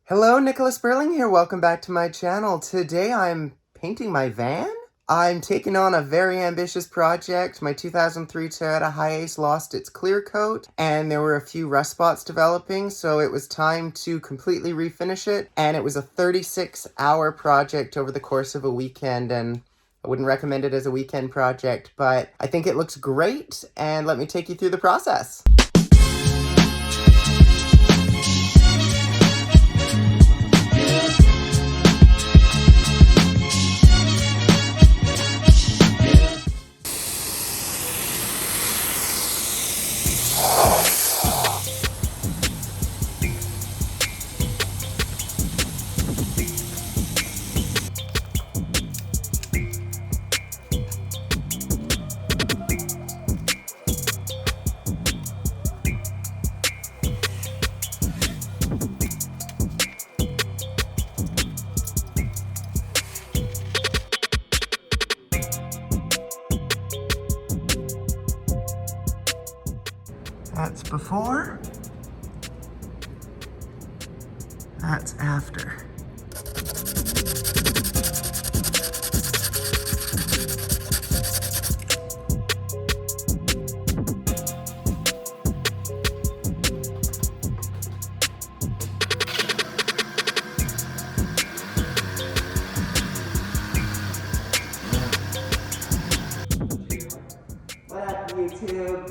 Hello, Nicholas Burling here. Welcome back to my channel. Today I'm painting my van. I'm taking on a very ambitious project. My 2003 Toyota Hiace lost its clear coat and there were a few rust spots developing, so it was time to completely refinish it. And it was a 36-hour project over the course of a weekend, and I wouldn't recommend it as a weekend project, but I think it looks great, and let me take you through the process. That's before, that's after. What up, YouTube?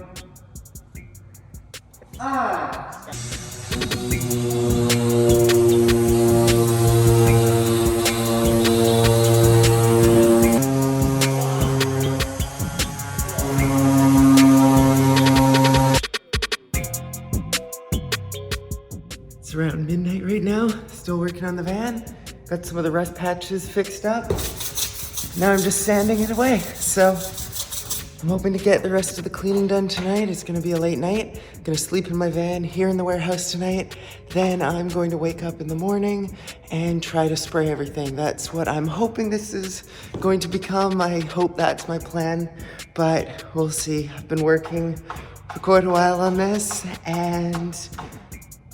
It's around midnight right now. Still working on the van. Got some of the rust patches fixed up. Now I'm just sanding it away. So I'm hoping to get the rest of the cleaning done tonight. It's gonna be a late night. I'm gonna sleep in my van here in the warehouse tonight. Then I'm going to wake up in the morning and try to spray everything. That's what I'm hoping this is going to become. I hope that's my plan, but we'll see. I've been working for quite a while on this, and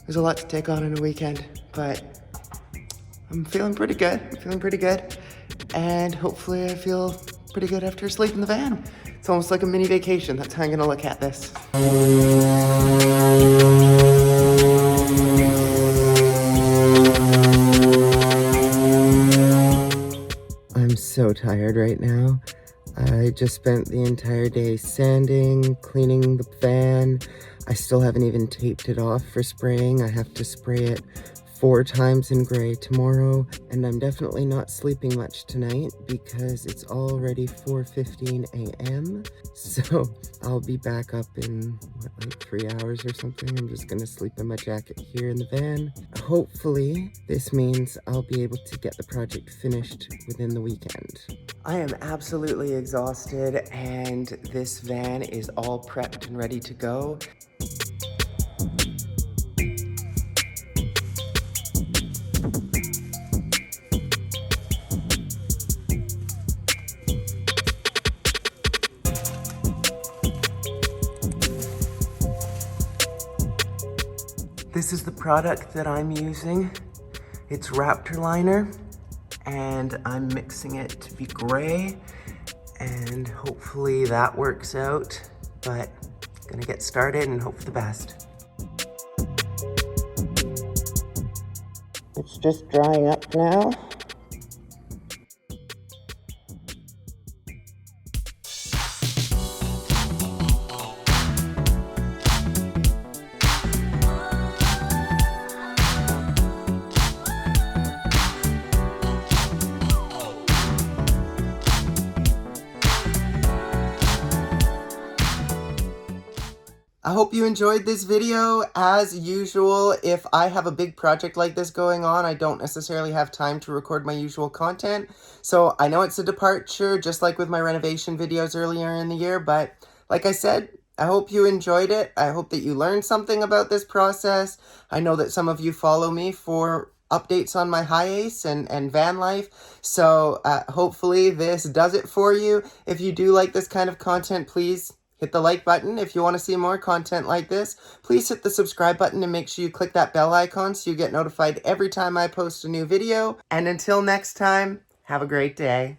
there's a lot to take on in a weekend, but I'm feeling pretty good. And hopefully I feel pretty good after a sleep in the van. It's almost like a mini vacation. That's how I'm gonna look at this. I'm so tired right now. I just spent the entire day sanding, cleaning the van. I still haven't even taped it off for spraying. I have to spray it 4 times in gray tomorrow, and I'm definitely not sleeping much tonight because it's already 4:15 a.m. So I'll be back up in, like 3 hours or something. I'm just gonna sleep in my jacket here in the van. Hopefully this means I'll be able to get the project finished within the weekend. I am absolutely exhausted, and this van is all prepped and ready to go. This is the product that I'm using. It's Raptor liner, and I'm mixing it to be gray, and hopefully that works out, but gonna get started and hope for the best. It's just drying up now. I hope you enjoyed this video. As usual, if I have a big project like this going on, I don't necessarily have time to record my usual content. So I know it's a departure, just like with my renovation videos earlier in the year, but like I said, I hope you enjoyed it. I hope that you learned something about this process. I know that some of you follow me for updates on my Hiace and van life. So hopefully this does it for you. If you do like this kind of content, please Hit the like button. If you want to see more content like this, please hit the subscribe button and make sure you click that bell icon so you get notified every time I post a new video. And until next time, have a great day.